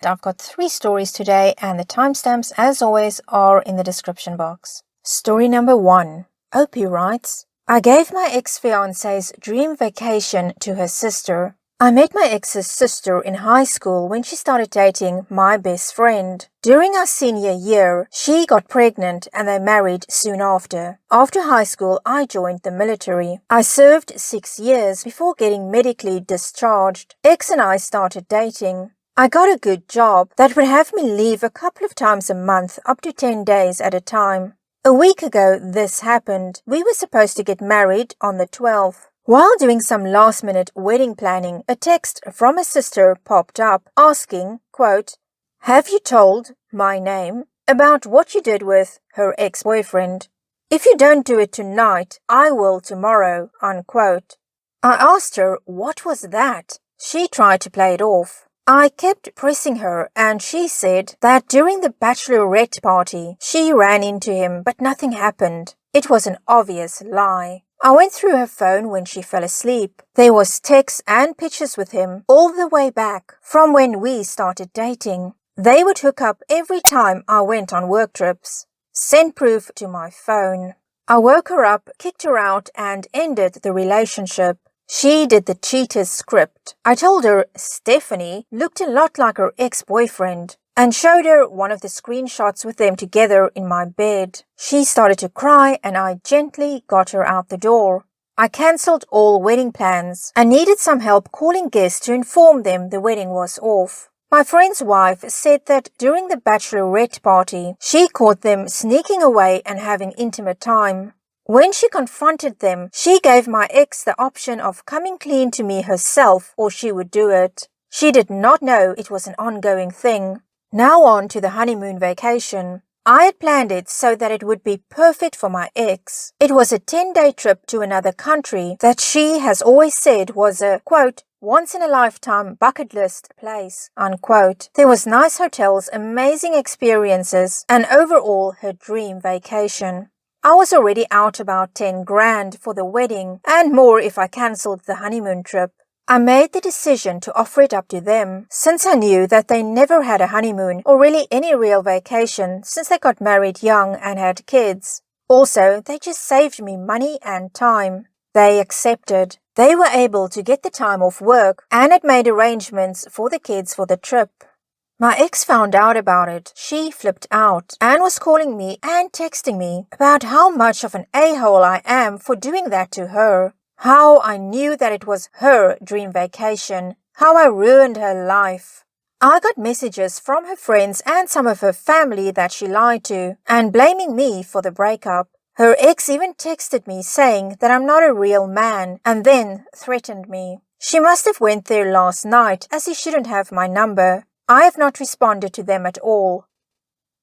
I've got 3 stories today, and the timestamps, as always, are in the description box. Story number 1. Opie writes, I gave my ex-fiance's dream vacation to her sister. I met my ex's sister in high school when she started dating my best friend. During our senior year, she got pregnant and they married soon after. After high school, I joined the military. I served 6 years before getting medically discharged. Ex and I started dating. I got a good job that would have me leave a couple of times a month, up to 10 days at a time. A week ago, this happened. We were supposed to get married on the 12th. While doing some last-minute wedding planning, a text from a sister popped up asking, quote, have you told my name about what you did with her ex-boyfriend? If you don't do it tonight, I will tomorrow, unquote. I asked her what was that. She tried to play it off. I kept pressing her and she said that during the bachelorette party, she ran into him but nothing happened. It was an obvious lie. I went through her phone when she fell asleep. There was texts and pictures with him all the way back from when we started dating. They would hook up every time I went on work trips. Sent proof to my phone. I woke her up, kicked her out, and ended the relationship. She did the cheater's script. I told her Stephanie looked a lot like her ex-boyfriend and showed her one of the screenshots with them together in my bed. She started to cry and I gently got her out the door. I cancelled all wedding plans and needed some help calling guests to inform them the wedding was off. My friend's wife said that during the bachelorette party, she caught them sneaking away and having intimate time. When she confronted them, she gave my ex the option of coming clean to me herself or she would do it. She did not know it was an ongoing thing. Now on to the honeymoon vacation. I had planned it so that it would be perfect for my ex. It was a 10-day trip to another country that she has always said was a, quote, once-in-a-lifetime bucket list place, unquote. There was nice hotels, amazing experiences, and overall her dream vacation. I was already out about 10 grand for the wedding and more if I cancelled the honeymoon trip. I made the decision to offer it up to them since I knew that they never had a honeymoon or really any real vacation since they got married young and had kids. Also, they just saved me money and time. They accepted. They were able to get the time off work and had made arrangements for the kids for the trip. My ex found out about it. She flipped out and was calling me and texting me about how much of an a-hole I am for doing that to her. How I knew that it was her dream vacation. How I ruined her life. I got messages from her friends and some of her family that she lied to and blaming me for the breakup. Her ex even texted me saying that I'm not a real man and then threatened me. She must have went there last night as he shouldn't have my number. I have not responded to them at all.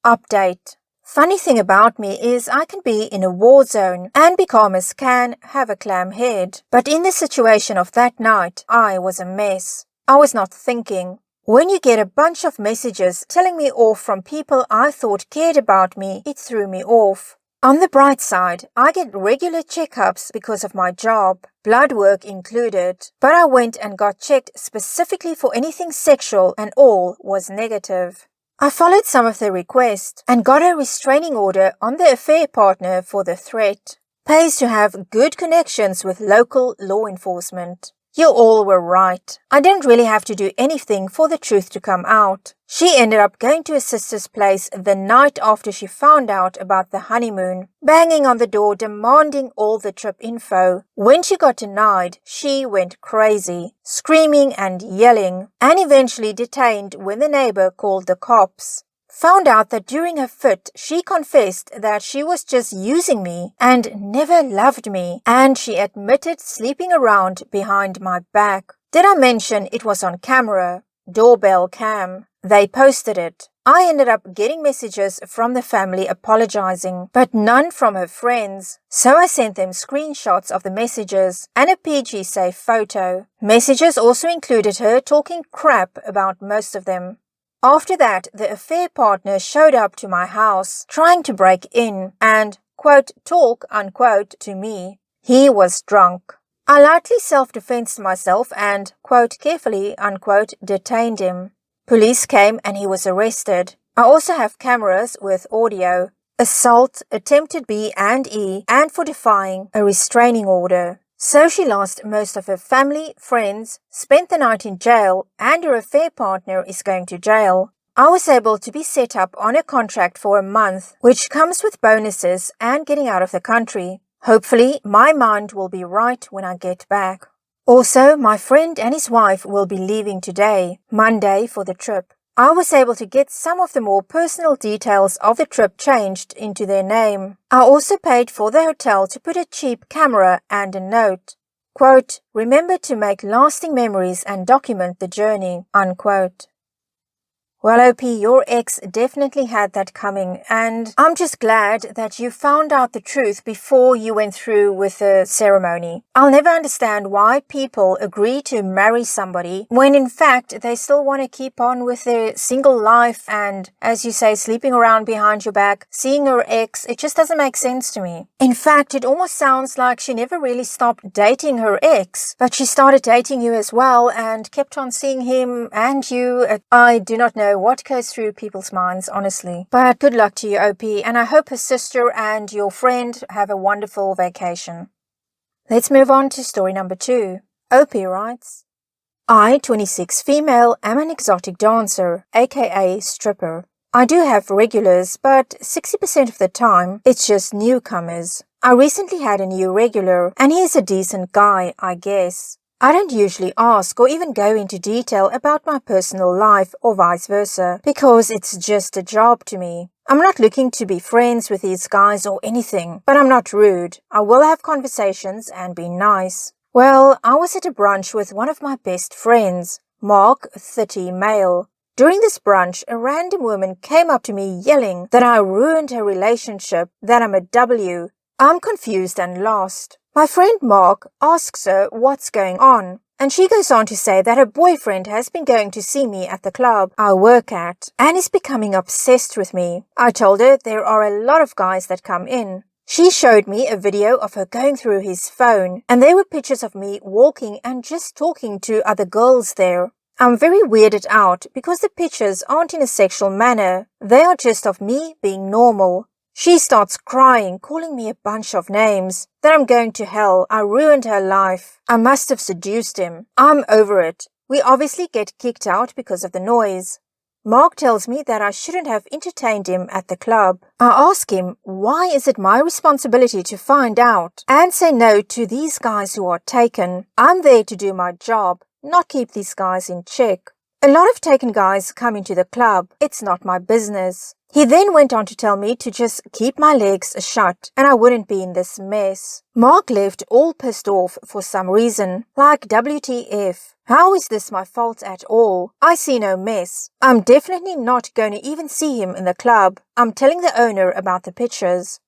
Update. Funny thing about me is I can be in a war zone and be calm as can, have a clam head. But in the situation of that night, I was a mess. I was not thinking. When you get a bunch of messages telling me off from people I thought cared about me, it threw me off. On the bright side, I get regular checkups because of my job, blood work included, but I went and got checked specifically for anything sexual and all was negative. I followed some of the requests and got a restraining order on the affair partner for the threat. Pays to have good connections with local law enforcement. You all were right. I didn't really have to do anything for the truth to come out. She ended up going to her sister's place the night after she found out about the honeymoon, banging on the door demanding all the trip info. When she got denied, she went crazy, screaming and yelling, and eventually detained when the neighbor called the cops. Found out that during her fit, she confessed that she was just using me and never loved me, and she admitted sleeping around behind my back. Did I mention it was on camera? Doorbell cam. They posted it. I ended up getting messages from the family apologizing, but none from her friends. So I sent them screenshots of the messages and a PG-safe photo. Messages also included her talking crap about most of them. After that, the affair partner showed up to my house, trying to break in and, quote, talk, unquote, to me. He was drunk. I lightly self-defensed myself and, quote, carefully, unquote, detained him. Police came and he was arrested. I also have cameras with audio. Assault, attempted B and E, and for defying a restraining order. So she lost most of her family, friends, spent the night in jail, and her affair partner is going to jail. I was able to be set up on a contract for a month, which comes with bonuses and getting out of the country. Hopefully, my mind will be right when I get back. Also, my friend and his wife will be leaving today, Monday, for the trip. I was able to get some of the more personal details of the trip changed into their name. I also paid for the hotel to put a cheap camera and a note. Quote, remember to make lasting memories and document the journey, unquote. Well, OP, your ex definitely had that coming, and I'm just glad that you found out the truth before you went through with the ceremony. I'll never understand why people agree to marry somebody when in fact they still want to keep on with their single life and, as you say, sleeping around behind your back, seeing her ex. It just doesn't make sense to me. In fact, it almost sounds like she never really stopped dating her ex, but she started dating you as well and kept on seeing him and you. I do not know what goes through people's minds, honestly. But good luck to you, OP, and I hope her sister and your friend have a wonderful vacation. Let's move on to story number 2. OP writes, I, 26 female, am an exotic dancer, aka stripper. I do have regulars, but 60% of the time, it's just newcomers. I recently had a new regular, and he's a decent guy, I guess. I don't usually ask or even go into detail about my personal life or vice versa, because it's just a job to me. I'm not looking to be friends with these guys or anything, but I'm not rude. I will have conversations and be nice. Well, I was at a brunch with one of my best friends, Mark, 30 male. During this brunch, a random woman came up to me yelling that I ruined her relationship, that I'm a W. I'm confused and lost. My friend Mark asks her what's going on, and she goes on to say that her boyfriend has been going to see me at the club I work at and is becoming obsessed with me. I told her there are a lot of guys that come in. She showed me a video of her going through his phone, and there were pictures of me walking and just talking to other girls there. I'm very weirded out because the pictures aren't in a sexual manner. They are just of me being normal. She starts crying, calling me a bunch of names, that I'm going to hell, I ruined her life, I must have seduced him, I'm over it. We obviously get kicked out because of the noise. Mark tells me that I shouldn't have entertained him at the club. I ask him, why is it my responsibility to find out and say no to these guys who are taken? I'm there to do my job, not keep these guys in check. A lot of taken guys come into the club. It's not my business. He then went on to tell me to just keep my legs shut and I wouldn't be in this mess. Mark left all pissed off for some reason, like WTF. How is this my fault at all? I see no mess. I'm definitely not going to even see him in the club. I'm telling the owner about the pictures.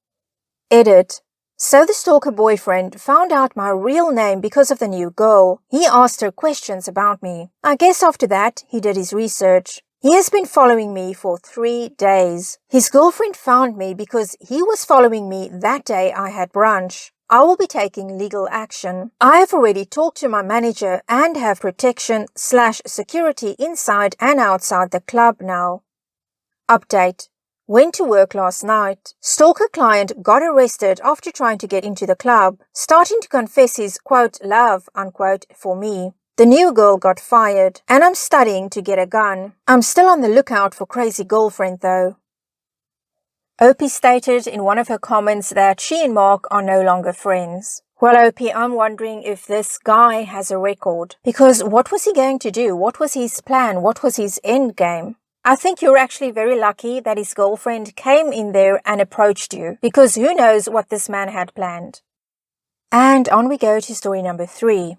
Edit. So the stalker boyfriend found out my real name because of the new girl. He asked her questions about me. I guess after that, he did his research. He has been following me for 3 days. His girlfriend found me because he was following me that day I had brunch. I will be taking legal action. I have already talked to my manager and have protection/security inside and outside the club now. Update. Went to work last night. Stalker client got arrested after trying to get into the club, starting to confess his quote love unquote for me. The new girl got fired, and I'm studying to get a gun. I'm still on the lookout for crazy girlfriend though. Opie stated in one of her comments that she and Mark are no longer friends. Well, Opie, I'm wondering if this guy has a record. Because what was he going to do? What was his plan? What was his end game? I think you're actually very lucky that his girlfriend came in there and approached you. Because who knows what this man had planned. And on we go to story number 3.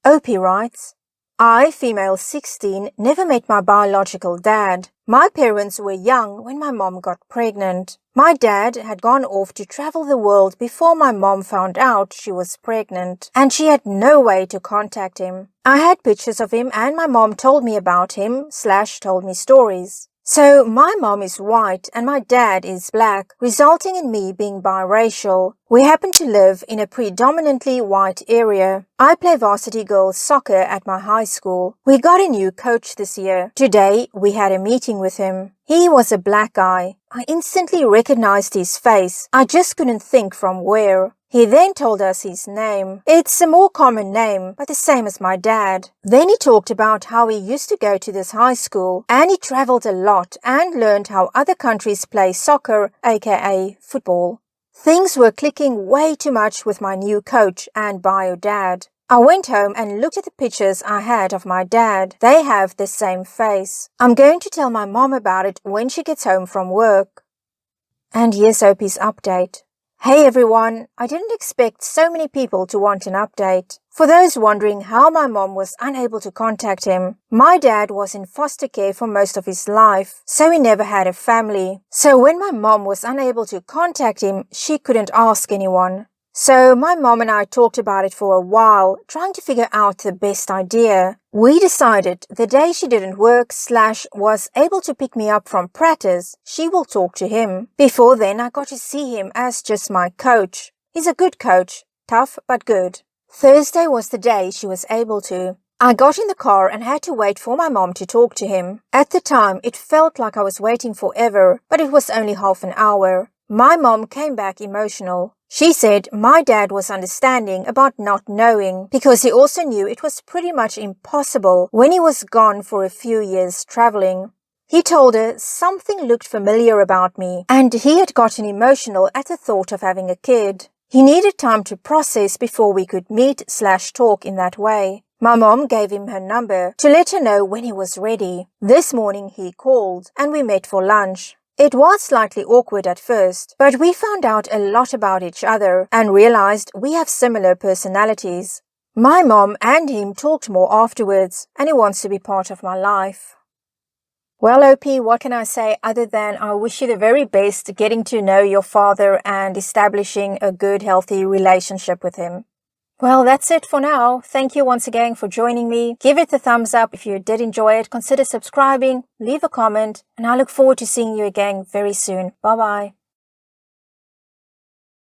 Opie writes, I, female 16, never met my biological dad. My parents were young when my mom got pregnant. My dad had gone off to travel the world before my mom found out she was pregnant, and she had no way to contact him. I had pictures of him and my mom told me about him / told me stories. So my mom is white and my dad is black, resulting in me being biracial. We happen to live in a predominantly white area. I play varsity girls soccer at my high school. We got a new coach this year. Today, we had a meeting with him. He was a black guy. I instantly recognized his face. I just couldn't think from where. He then told us his name. It's a more common name, but the same as my dad. Then he talked about how he used to go to this high school and he traveled a lot and learned how other countries play soccer, aka football. Things were clicking way too much with my new coach and bio dad. I went home and looked at the pictures I had of my dad. They have the same face. I'm going to tell my mom about it when she gets home from work. And here's Opie's update. Hey everyone, I didn't expect so many people to want an update. For those wondering how my mom was unable to contact him, my dad was in foster care for most of his life, so he never had a family. So when my mom was unable to contact him, she couldn't ask anyone. So my mom and I talked about it for a while, trying to figure out the best idea. We decided the day she didn't work / was able to pick me up from practice, she will talk to him. Before then, I got to see him as just my coach. He's a good coach, tough but good. Thursday was the day she was able to. I got in the car and had to wait for my mom to talk to him. At the time, it felt like I was waiting forever, but it was only half an hour. My mom came back emotional. She said my dad was understanding about not knowing because he also knew it was pretty much impossible when he was gone for a few years traveling. He told her something looked familiar about me and he had gotten emotional at the thought of having a kid. He needed time to process before we could meet / talk in that way. My mom gave him her number to let her know when he was ready. This morning he called and we met for lunch. It was slightly awkward at first, but we found out a lot about each other and realized we have similar personalities. My mom and him talked more afterwards, and he wants to be part of my life. Well, OP, what can I say other than I wish you the very best getting to know your father and establishing a good, healthy relationship with him. Well, that's it for now. Thank you once again for joining me. Give it a thumbs up if you did enjoy it. Consider subscribing, leave a comment, and I look forward to seeing you again very soon. Bye-bye.